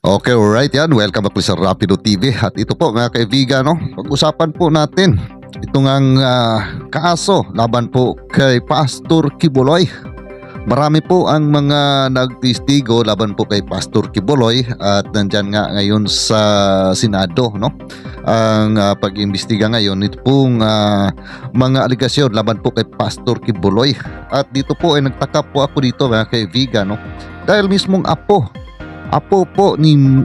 Okay, alright yan. Welcome back sa Rapido TV. At ito po mga kaibigan, no? Pag-usapan po natin itong kaso laban po kay Pastor Quiboloy. Marami po ang mga nagtestigo laban po kay Pastor Quiboloy at nandyan nga ngayon sa Senado, no? Ang pag-imbestiga ngayon ito pong mga aligasyon laban po kay Pastor Quiboloy. At dito po ay nagtaka po ako dito mga kaibigan, no? Dahil mismong apo po ni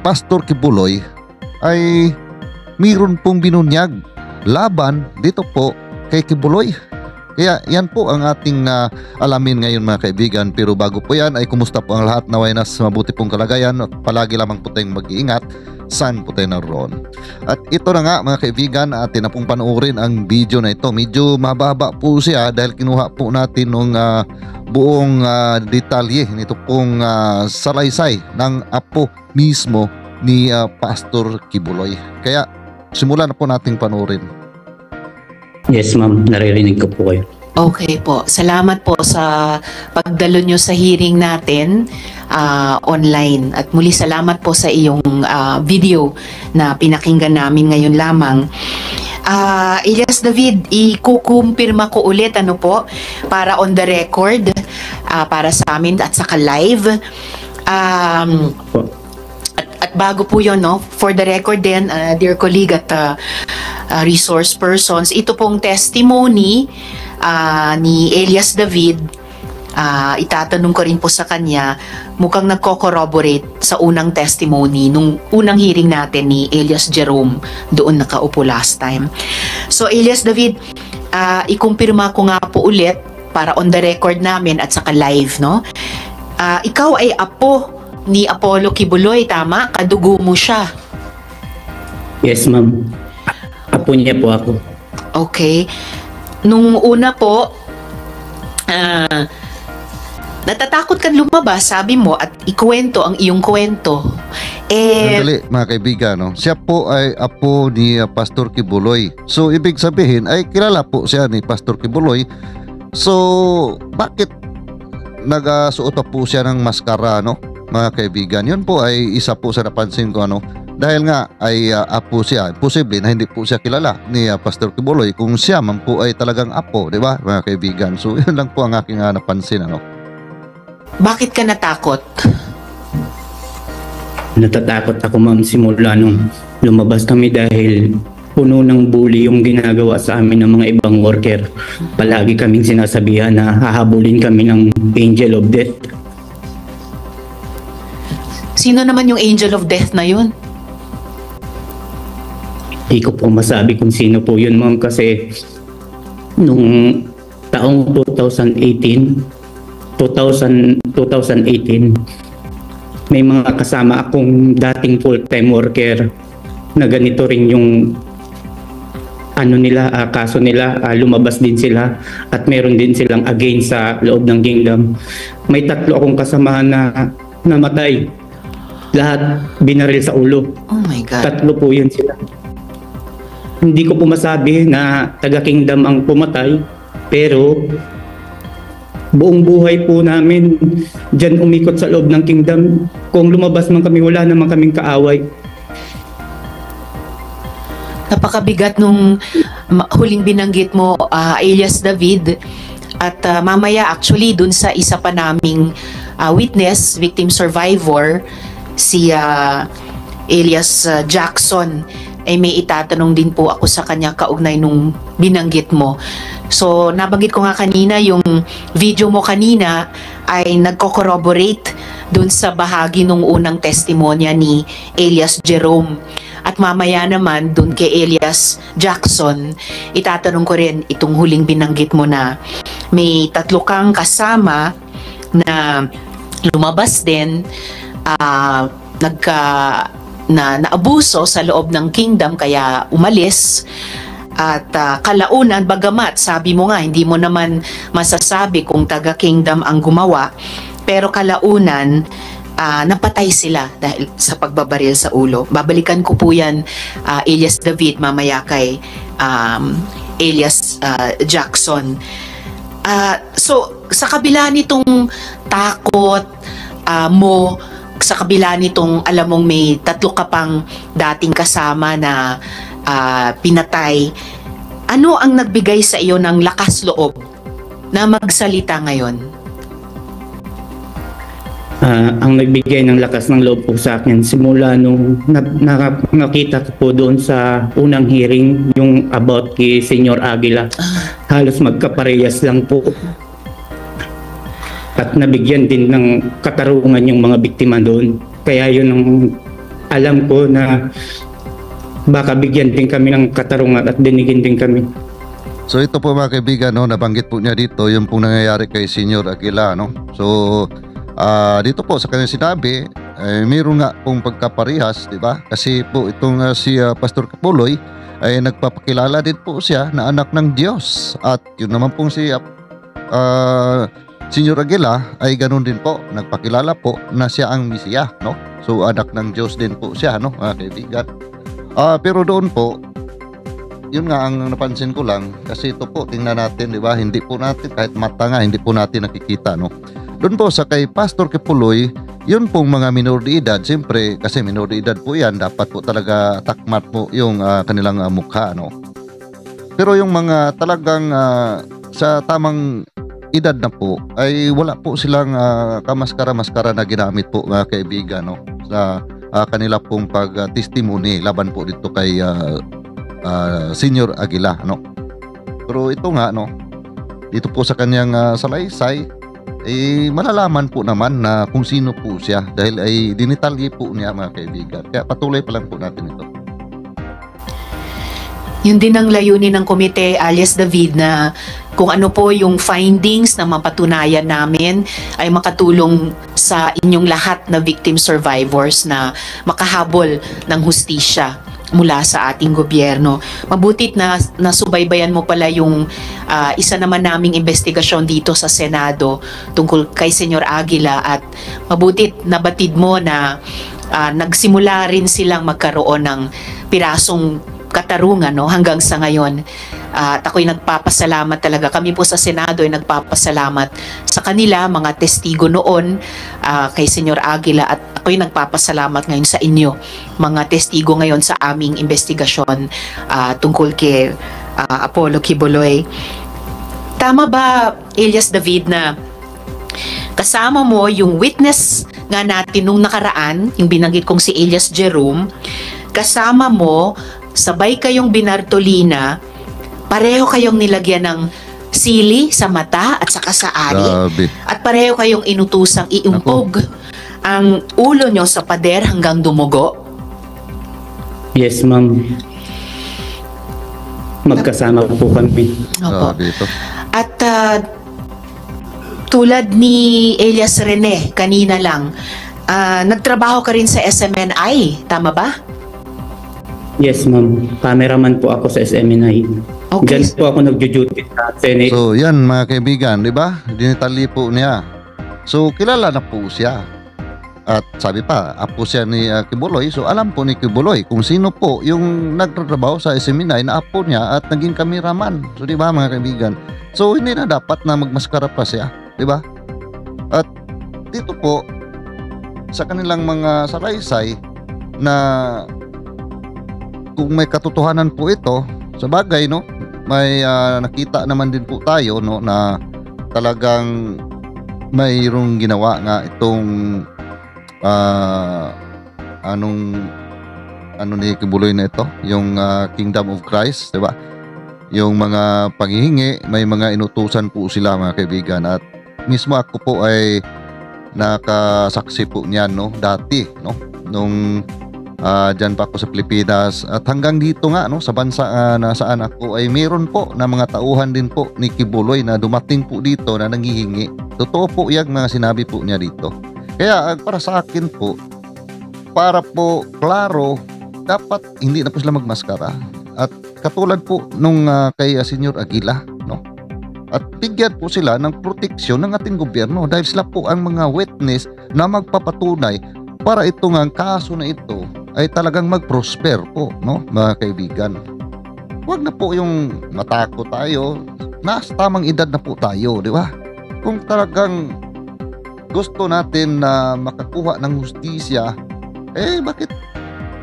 Pastor Quiboloy ay mayroon pong binunyag laban dito po kay Quiboloy. Kaya yan po ang ating alamin ngayon mga kaibigan. Pero bago po yan ay kumusta po ang lahat, naway nasa mabuti pong kalagayan at palagi lamang po tayong mag-iingat saan po tayo naroon. At ito na nga mga kaibigan, atin na pong panoorin ang video na ito. Medyo mababa po siya dahil kinuha po natin ng buong detalye nito pong salaysay ng apo mismo ni Pastor Quiboloy. Kaya simulan na po nating panoorin. Yes ma'am, naririnig ko po kayo. Okay po. Salamat po sa pagdalo nyo sa hearing natin online. At muli salamat po sa iyong video na pinakinggan namin ngayon lamang. Elias David, ikukumpirma ko ulit para on the record, para sa amin at saka live. At bago po yun, no, for the record din, dear colleague at resource persons, ito pong testimony ni Elias David, itatanong ko rin po sa kanya, mukhang nagko-corroborate sa unang testimony nung unang hearing natin ni Elias Jerome doon nakaupo last time. So Elias David, ikumpirma ko nga po ulit para on the record namin at saka live, no? Ikaw ay apo ni Apollo Quiboloy, tama? Kadugo mo siya. Yes ma'am, apo niya po ako. Okay. Nung una po, natatakot kang lumabas, sabi mo, at ikuwento ang iyong kwento. Sandali mga kaibigan, no? Siya po ay apo ni Pastor Quiboloy. So ibig sabihin ay kilala po siya ni Pastor Quiboloy. So bakit nagsuot po siya ng maskara, no? Mga kaibigan, yun po ay isa po sa napansin ko, dahil nga ay apo siya, posible na hindi po siya kilala ni Pastor Quiboloy kung siya man po ay talagang apo, di ba mga kaibigan? So yun lang po ang aking napansin, Bakit ka natakot? Natatakot ako ma'am simula nung lumabas kami dahil puno ng bully yung ginagawa sa amin ng mga ibang worker. Palagi kaming sinasabihan na hahabulin kami ng angel of death. Sino naman yung angel of death na yun? Hindi ko po masabi kung sino po yun ma'am kasi nung taong 2018 may mga kasama akong dating full-time worker na ganito rin yung kaso nila, lumabas din sila at meron din silang against sa loob ng kingdom. May 3 akong kasamahan na namatay. Lahat binaril sa ulo. Oh my God. 3 po yun sila. Hindi ko po masabi na taga-kingdom ang pumatay, pero buong buhay po namin dyan umikot sa loob ng kingdom. Kung lumabas man kami, wala naman kaming kaaway. Napakabigat nung huling binanggit mo, Elias David. At mamaya actually dun sa isa pa naming witness, victim survivor, si Elias Jackson, ay may itatanong din po ako sa kanya kaugnay nung binanggit mo. So nabanggit ko nga kanina, yung video mo kanina ay nagko-corroborate dun sa bahagi nung unang testimonya ni Elias Jerome. At mamaya naman dun kay Elias Jackson, itatanong ko rin itong huling binanggit mo na may 3 kang kasama na lumabas din, naabuso sa loob ng kingdom kaya umalis. At kalaunan, bagamat sabi mo nga hindi mo naman masasabi kung taga-kingdom ang gumawa, pero kalaunan napatay sila dahil sa pagbabaril sa ulo. Babalikan ko po yan, Elias David, mamaya kay Elias Jackson. So sa kabila nitong takot mo sa kabila nitong alam mong may 3 ka pang dating kasama na pinatay, ano ang nagbigay sa iyo ng lakas loob na magsalita ngayon? Ang nagbigay ng lakas ng loob po sa akin simula nung nakita ko po doon sa unang hearing yung about kay Senyor Aguila. Halos magkaparehas lang po. At nabigyan din ng katarungan yung mga biktima doon. Kaya yun ang alam ko na baka bigyan din kami ng katarungan at dinigin din kami. So ito po mga kaibigan, no, nabanggit po niya dito yung pong nangyayari kay Senyor Aguila, no. So dito po sa kanyang sinabi, mayroon nga pong pagkaparehas, di ba? Kasi po itong si Pastor Kibuloy ay nagpapakilala din po siya na anak ng Diyos. At yun naman pong si Senyor Aguila ay ganun din po, nagpakilala po na siya ang Mesiya, no? So anak ng Diyos din po siya, no, mga kaibigan. Pero doon po, yun nga ang napansin ko lang, kasi ito po, tingnan natin, di ba? Hindi po natin, kahit mata nga, hindi po natin nakikita, no? Doon po sa kay Pastor Kibuloy, yun pong mga minor de edad, siyempre, kasi minor de edad po yan, dapat po talaga takmat po yung kanilang mukha, no? Pero yung mga talagang sa tamang edad na po ay wala po silang kamaskara-maskara na ginamit po mga kaibigan, no, sa kanila pong pag-testimony laban po dito kay Senyor Aguila, no. Pero ito nga, no, dito po sa kanyang salaysay malalaman po naman na kung sino po siya dahil ay dinitalye po niya mga kaibigan. Kaya patuloy pa lang po natin ito. Yun din ang layunin ng komite, alias David, na kung ano po yung findings na mapatunayan namin ay makatulong sa inyong lahat na victim survivors na makahabol ng hustisya mula sa ating gobyerno. Mabutit na nasubaybayan mo pala yung isa naman naming investigasyon dito sa Senado tungkol kay Senyor Aguila, at mabutit nabatid mo na nagsimula rin silang magkaroon ng pirasong katarungan, no, hanggang sa ngayon. At ako'y nagpapasalamat talaga. Kami po sa Senado ay nagpapasalamat sa kanila, mga testigo noon kay Senyor Aguila, at ako'y nagpapasalamat ngayon sa inyo, mga testigo ngayon sa aming investigasyon tungkol kay Apollo Kibuloy. Tama ba, Elias David, na kasama mo yung witness nga natin nung nakaraan, yung binanggit kong si Elias Jerome, kasama mo, sabay kayong binartolina, pareho kayong nilagyan ng sili sa mata at saka sa ari, Grabe. at pareho kayong inutusang iumpog ang ulo nyo sa pader hanggang dumugo? Yes, ma'am. Magkasama po kami. Opo. Grabe ito. At tulad ni Elias Rene kanina lang, nagtrabaho ka rin sa SMNI, tama ba? Yes, ma'am. Cameraman po ako sa SMNI. Okay. Diyan po ako nagjo-duty sa Senate. So yan mga kaibigan, di ba? Dinitali po niya. So kilala na po siya. At sabi pa, apo siya ni Kibuloy. So alam po ni Kibuloy kung sino po yung nagtatrabaho sa SMNI na apo niya at naging kameraman. So di ba mga kaibigan? So hindi na dapat na magmaskara pa siya, di ba? At dito po sa kanilang mga salaysay na kung may katotohanan po ito, sa bagay, no, may nakita naman din po tayo, no, na talagang mayroong ginawa nga itong ano ni Kibuloy na ito, yung Kingdom of Christ, di ba? Yung mga panghihingi, may mga inutusan po sila mga kaibigan, at mismo ako po ay nakasaksi po niyan, no, dati, no, nung dyan pa ako sa Pilipinas, at hanggang dito nga, no, sa bansa na saan ako ay meron po na mga tauhan din po ni Kibuloy na dumating po dito na nanghihingi. Totoo po yung mga sinabi po niya dito. Kaya para sa akin po, para po klaro, dapat hindi na po sila magmaskara. At katulad po nung kay Senyor Aguila, no, at bigyan po sila ng proteksyon ng ating gobyerno dahil sila po ang mga witness na magpapatunay para itong ang kaso na ito ay talagang mag-prosper po, no, mga kaibigan. Huwag na po yung matakot tayo. Nasa tamang edad na po tayo, di ba? Kung talagang gusto natin na makakuha ng hustisya, bakit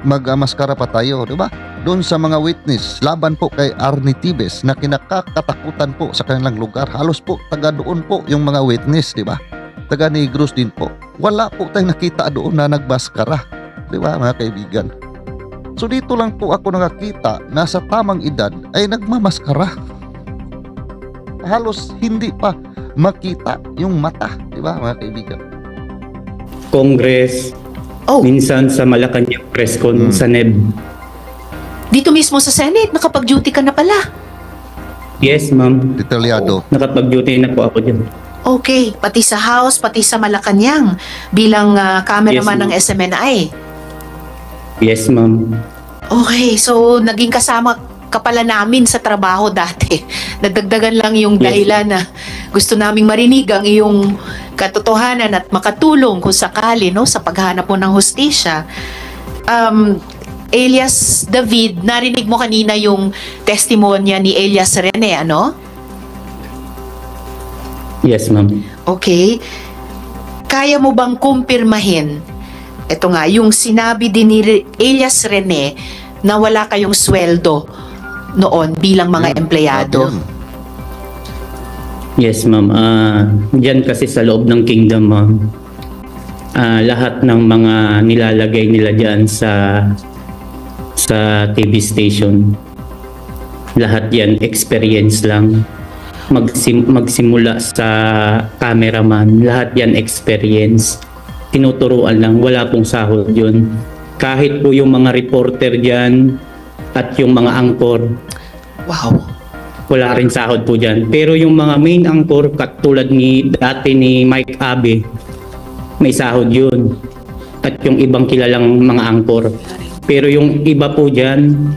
mag-maskara pa tayo, di ba? Doon sa mga witness, laban po kay Arnie Tibes na kinakatakutan po sa kanilang lugar. Halos po taga doon po yung mga witness, di ba? Taga Negros din po. Wala po tayong nakita doon na nagmaskara, di ba mga kaibigan? So dito lang po ako nakakita na sa tamang edad ay nagmamaskara. Halos hindi pa makita yung mata, di ba mga kaibigan? Congress, minsan sa Malacanang press con sa NEB. Dito mismo sa Senate, nakapag-duty ka na pala. Yes, ma'am. Detalyado. Nakapag-duty na po ako dyan. Okay, pati sa House, pati sa Malacanang bilang cameraman Yes, ng SMNI. Yes, ma'am. Okay, so naging kasama ka pala namin sa trabaho dati. Nagdagdagan lang yung Yes. dahilan na gusto naming marinig ang iyong katotohanan at makatulong kung sakali, no, sa paghanap mo ng hustisya. Elias David, narinig mo kanina yung testimonya ni Elias Rene, ano? Yes, ma'am. Okay. Kaya mo bang kumpirmahin, ito nga, yung sinabi din ni Elias Rene na wala kayong sweldo noon bilang mga empleyado? Yes, ma'am. Diyan kasi sa loob ng kingdom, ma'am, lahat ng mga nilalagay nila diyan sa TV station, lahat yan experience lang. Magsimula sa cameraman, lahat yan experience. Tinuturuan lang, wala pong sahod yun. Kahit po yung mga reporter diyan at yung mga anchor, Wow. wala rin sahod po dyan. Pero yung mga main anchor, katulad dati ni Mike Abe, may sahod yun. At yung ibang kilalang mga anchor. Pero yung iba po dyan,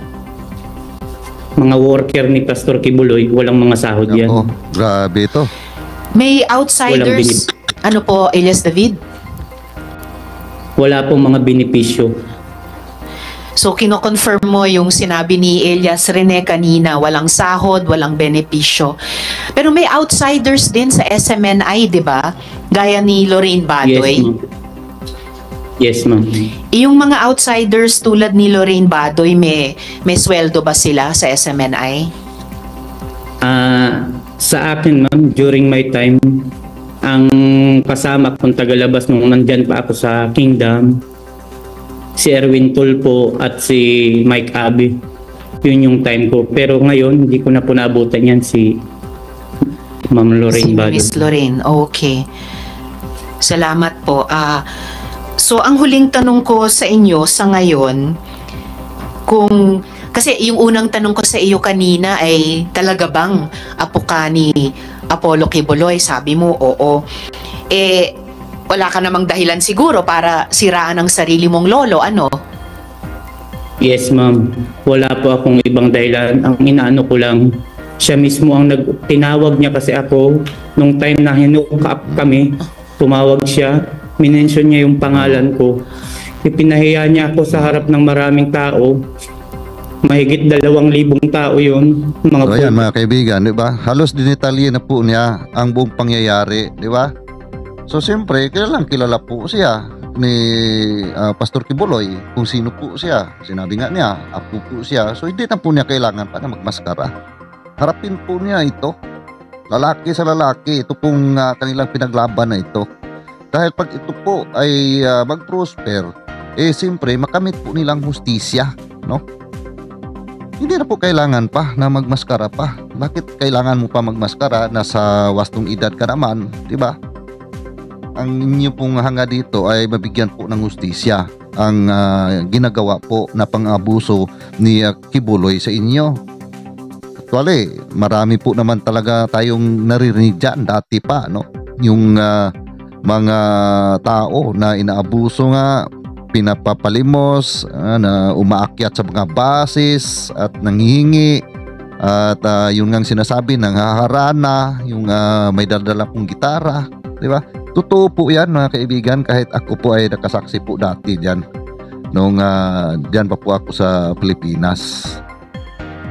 mga worker ni Pastor Kibuloy, walang mga sahod yan. Ako, grabe ito. May Walang outsiders, ano po, Elias David? Wala pong mga benepisyo. So, kino-confirm mo yung sinabi ni Elias Rene kanina, walang sahod, walang benepisyo. Pero may outsiders din sa SMNI, di ba? Gaya ni Lorraine Badoy. Yes, ma'am. Yung mga outsiders tulad ni Lorraine Badoy, may sweldo ba sila sa SMNI? Sa akin, ma'am, during my time, ang kasama kong tagalabas nung nandyan pa ako sa Kingdom, si Erwin Tulpo at si Mike Abe. Yun yung time ko. Pero ngayon, hindi ko na po naabutan yan, si Ma'am Lorraine Si Badoy. Miss Lorraine, okay. Salamat po. So, ang huling tanong ko sa inyo sa ngayon, kasi yung unang tanong ko sa iyo kanina ay talaga bang apo ka ni Apollo Kibuloy? Sabi mo, oo. Wala ka namang dahilan siguro para siraan ang sarili mong lolo, ano? Yes, ma'am. Wala po akong ibang dahilan. Ang inaano ko lang, siya mismo ang tinawag niya kasi ako nung time na hinuka kami, tumawag siya, minention niya yung pangalan ko. Ipinahiya niya ako sa harap ng maraming tao. Mahigit 2,000 tao yun. So ayan mga kaibigan, di ba? Halos dinitalye na po niya ang buong pangyayari, di ba? So siyempre, kilala po siya ni Pastor Kibuloy kung sino po siya. Sinabi nga niya, apo po siya. So hindi na po niya kailangan pa na magmaskara. Harapin po niya ito. Lalaki sa lalaki, ito pong kanilang pinaglaban na ito. Dahil pag ito po ay mag-prosper, siyempre makamit po nilang hustisya, no? Hindi na po kailangan pa na magmaskara pa. Bakit kailangan mo pa magmaskara? Nasa wastong edad ka naman, di ba? Ang inyo pong hanga dito ay mabigyan po ng hustisya ang ginagawa po na pang-abuso ni Kibuloy sa inyo. Actually, marami po naman talaga tayong naririnig dyan dati pa, no? Yung mga tao na inaabuso nga, pinapapalimos, na umaakyat sa mga basis at nanghihingi at yung ngang sinasabi nanghaharana, yung may daldala pong gitara, di ba? Totoo po yan mga kaibigan, kahit ako po ay nakasaksi po dati dyan nung dyan pa po ako sa Pilipinas.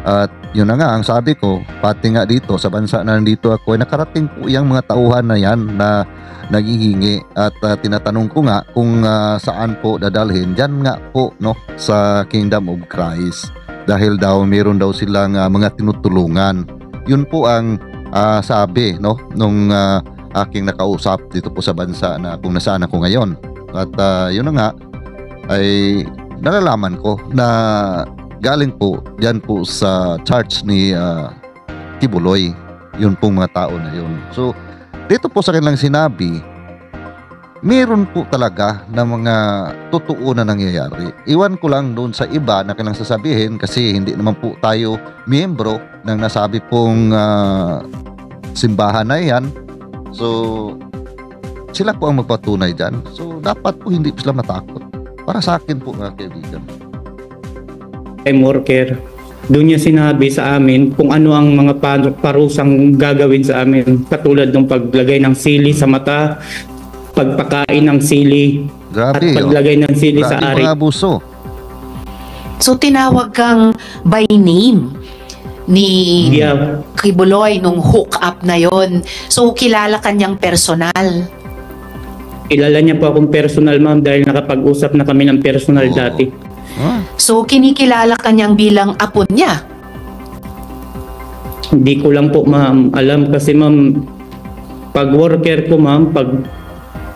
At yun na nga ang sabi ko, pati nga dito sa bansa na nandito ako ay nakarating po yung mga tauhan na yan na naghihingi at tinatanong ko nga kung saan po dadalhin dyan nga po no sa Kingdom of Christ dahil daw meron daw silang mga tinutulungan. Yun po ang sabi no nung aking nakausap dito po sa bansa na kung nasaan ako ngayon. At yun na nga ay nalalaman ko na galing po dyan po sa church ni Kibuloy, yun pong mga tao na yun. So, dito po sa kanilang sinabi, meron po talaga na mga totoo na nangyayari. Iwan ko lang doon sa iba na kanilang sasabihin kasi hindi naman po tayo miyembro ng nasabi pong simbahan na yan. So, sila po ang magpatunay dyan. So, dapat po hindi po sila matakot. Para sa akin po mga kaibigan. Worker, doon niya sinabi sa amin kung ano ang mga parusang gagawin sa amin, katulad ng paglagay ng sili sa mata, pagpakain ng sili, Grabe, at paglagay ng sili sa grabe ari. mga abuso. So tinawag kang by name ni Yeah. Kibuloy nung hook up na yon. So kilala kanyang personal. Kilala niya po akong personal, ma'am, dahil nakapag-usap na kami ng personal Oo. dati. So kinikilala kanyang bilang apo niya. Hindi ko lang po, ma'am, alam kasi, ma'am, pag worker ko, ma'am, pag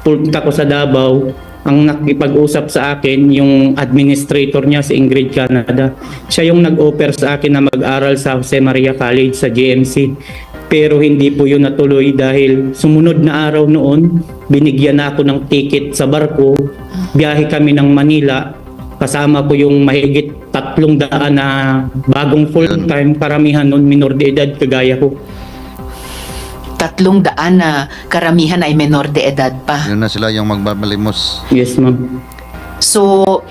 punta ko sa Davao, ang nakipag-usap sa akin yung administrator niya si Ingrid Canada. Siya yung nag-offer sa akin na mag-aral sa Jose Maria College sa GMC. Pero hindi po yun natuloy dahil sumunod na araw noon, binigyan na ako ng ticket sa barko. Biyahe kami ng Manila. Kasama ko yung mahigit 300 na bagong full-time, karamihan nun minor de edad kagaya ko. 300 na karamihan ay menor de edad pa. Yun na sila yung magmamalimos. Yes, ma'am. So,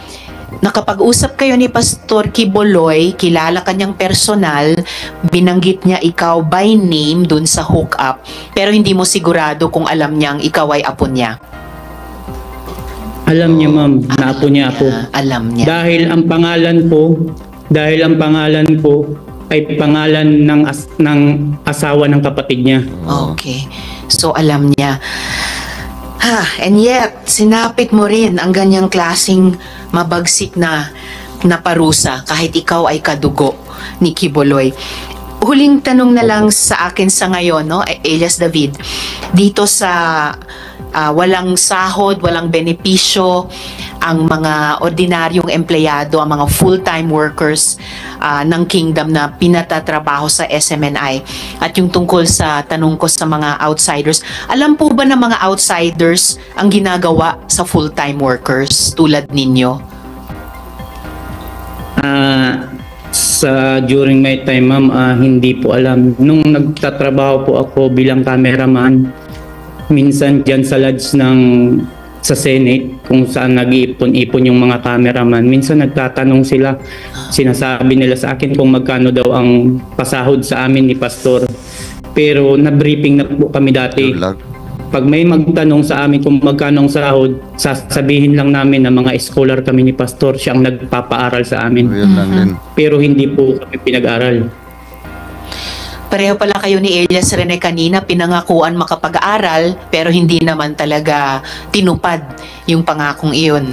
nakapag-usap kayo ni Pastor Kibuloy, kilala kanyang personal, binanggit niya ikaw by name dun sa hookup, pero hindi mo sigurado kung alam niyang ikaw ay apo niya. Alam niya, ma'am, na apo niya ako. Alam niya. Dahil ang pangalan ko ay pangalan ng asawa ng kapatid niya. Okay. So, alam niya. And yet, sinapit mo rin ang ganyang klaseng mabagsik na parusa kahit ikaw ay kadugo ni Kibuloy. Huling tanong na lang sa akin sa ngayon, no, Elias David, dito sa walang sahod, walang benepisyo, ang mga ordinaryong empleyado, ang mga full-time workers ng Kingdom na pinatatrabaho sa SMNI. At yung tungkol sa tanong ko sa mga outsiders, alam po ba ng mga outsiders ang ginagawa sa full-time workers tulad ninyo? During my time, ma'am, hindi po alam. Nung nagtatrabaho po ako bilang cameraman, minsan dyan sa lodge sa Senate, kung saan nag-iipon-ipon yung mga cameraman, minsan nagtatanong sila, sinasabi nila sa akin kung magkano daw ang pasahod sa amin ni Pastor. Pero na-briefing na po kami dati. Pag may magtanong sa amin kung magkano ang sahod, sasabihin lang namin na mga scholar kami ni Pastor, siya ang nagpapaaral sa amin. Yun lang din. Pero hindi po kami pinag-aral. Pareho pala kayo ni Elias Rene kanina, pinangakuan makapag-aral pero hindi naman talaga tinupad yung pangakong iyon.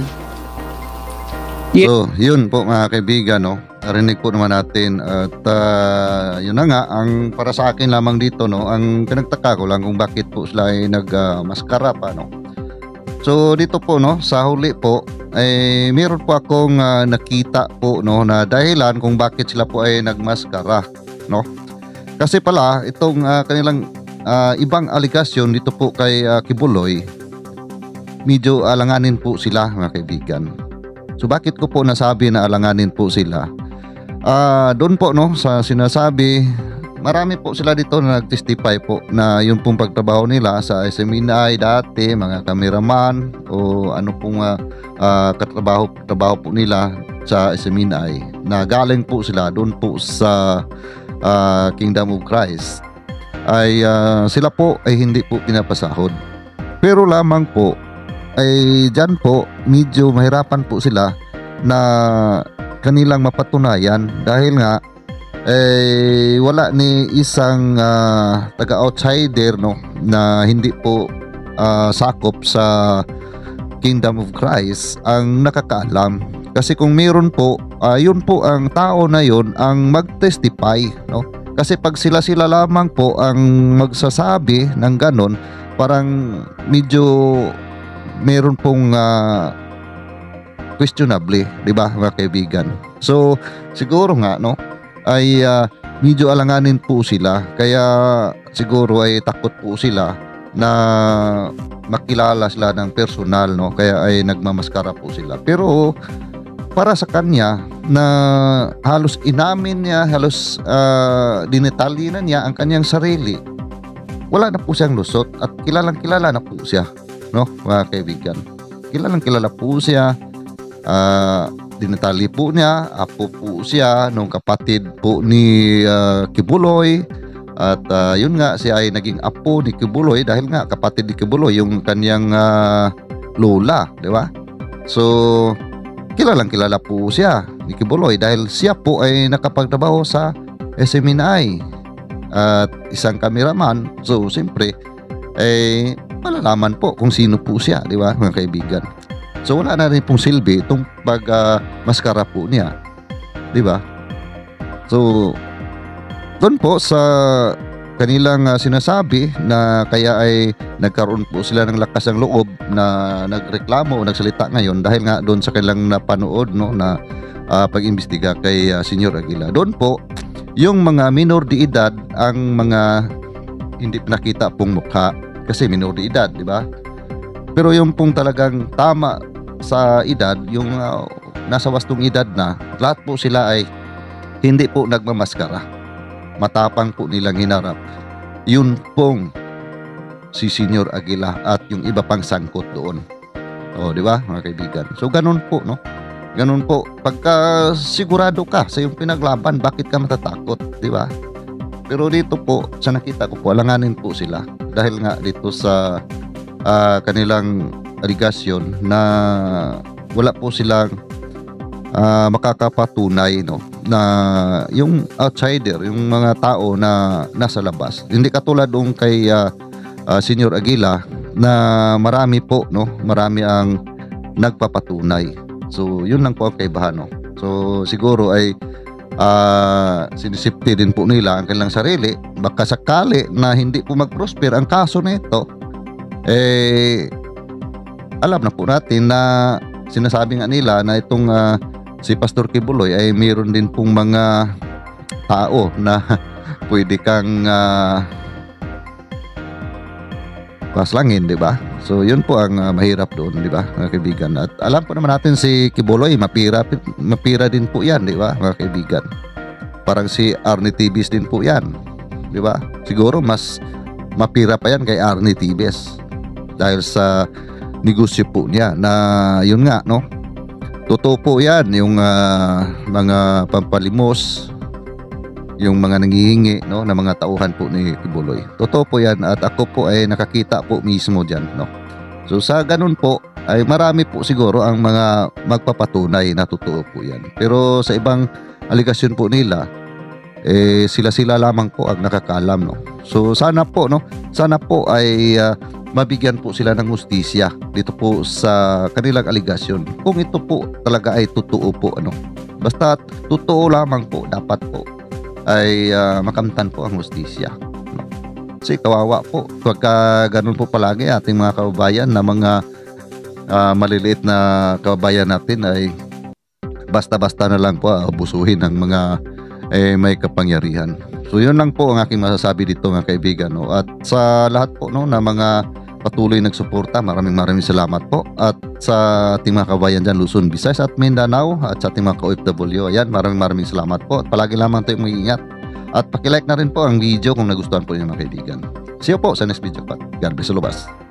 So, yun po mga kaibigan, no? Narinig po naman natin at yun na nga, ang para sa akin lamang dito, no? Ang pinagtaka ko lang kung bakit po sila ay nagmaskara pa, no? So, dito po, no? Sa huli po, ay meron po akong nakita po, no? Na dahilan kung bakit sila po ay nagmaskara, no? Kasi pala, itong kanilang ibang aligasyon dito po kay Kibuloy, medyo alanganin po sila mga kaibigan. So bakit ko po nasabi na alanganin po sila? Doon po, no, sa sinasabi, marami po sila dito na nag-testify po na yung pong pagtrabaho nila sa SMNI dati, mga cameraman o ano pong trabaho po nila sa SMNI, na galing po sila doon po sa Kingdom of Christ, ay sila po ay hindi po pinapasahod. Pero lamang po ay dyan po medyo mahirapan po sila na kanilang mapatunayan dahil nga wala ni isang taga-outsider, no, na hindi po sakop sa Kingdom of Christ ang nakakaalam. Kasi kung meron po, yun po ang tao na yun ang mag-testify, no? Kasi pag sila lamang po ang magsasabi ng ganon, parang medyo meron pong questionable, di ba mga kaibigan? So siguro nga, no, ay medyo alanganin po sila, kaya siguro ay takot po sila na makilala sila ng personal, no, kaya ay nagmamaskara po sila. Pero para sa kanya na halos inamin niya, halos dinetalye na niya ang kanyang sarili, wala na po siyang lusot at kilalang kilala na po siya, no mga kaibigan. Kilalang kilala po siya, dinatali po niya, apo po siya nung kapatid po ni Kibuloy. At yun nga, siya ay naging apo ni Kibuloy dahil nga kapatid ni Kibuloy yung kanyang lola, di ba? So kilalang kilala po siya ni Kibuloy dahil siya po ay nakapagtrabaho sa SMNI at isang kameraman. So siyempre ay malalaman po kung sino po siya, di ba mga kaibigan? So wala na rin pong silbi itong maskara po niya, di ba? So doon po sa kanilang sinasabi na kaya ay nagkaroon po sila ng lakas ng loob na nagreklamo o nagsalita ngayon dahil nga doon sa kanilang napanood, no, na pag-imbestiga kay Senyor Aguila. Doon po yung mga minor de edad ang mga hindi pinakita pong mukha kasi minor de edad, di ba? Pero yung pong talagang tama sa edad, yung nasa wastong edad na, lahat po sila ay hindi po nagmamaskara. Matapang po nilang hinarap. Yun pong si Senyor Aguila at yung iba pang sangkot doon. O, di ba mga kaibigan? So ganun po, no? Ganun po. Pagka sigurado ka sa iyong pinaglaban, bakit ka matatakot, di ba? Pero dito po, sa nakita ko po, alanganin po sila. Dahil nga dito sa kanilang aligasyon na wala po silang makakapatunay, no, na yung outsider, yung mga tao na nasa labas. Hindi katulad doon kay Senyor Aguila na marami po, no, marami ang nagpapatunay. So yun lang po ang kaibahan, no. So siguro ay sinisipti din po nila ang kanilang sarili. Baka sakali na hindi po mag-prosper ang kaso na ito, alam na po natin na sinasabi nga nila na itong si Pastor Kibuloy ay mayroon din pong mga tao na pwede kang paslangin, di ba? So yun po ang mahirap doon, di ba mga kaibigan? At alam po naman natin si Kibuloy, mapira din po yan, di ba mga kaibigan? Parang si Arnie Tibes din po yan, di ba? Siguro mas mapira pa yan kay Arnie Tibes dahil sa negosyo po niya na yun nga, no? Totoo po yan, yung mga pampalimos, yung mga nangihingi, no, na mga tauhan po ni Kibuloy. Totoo po yan at ako po ay nakakita po mismo dyan, no. So sa ganun po ay marami po siguro ang mga magpapatunay na totoo po yan. Pero sa ibang aligasyon po nila, sila lamang po ang nakakaalam, no. So sana po, no, sana po ay mabigyan po sila ng hustisya dito po sa kanilang aligasyon. Kung ito po talaga ay totoo po, ano. Basta totoo lamang po, dapat po ay makamtan po ang hustisya, no? Kasi kawawa po pagka ganun po palagi ating mga kababayan na mga maliliit na kababayan natin ay basta-basta na lang po abusuhin ng mga may kapangyarihan. So yun lang po ang aking masasabi dito mga kaibigan, no? At sa lahat po, no, na mga patuloy nagsuporta, maraming salamat po. At sa ating mga kabayan dyan, Luzon, Visayas at Mindanao, at sa ating mga ka-OFW, ayan, maraming salamat po. At palagi lamang tayong mag-ingat. At pakilike na rin po ang video kung nagustuhan po niyo mga kaibigan. See you po sa next video pa. God bless, Lubas.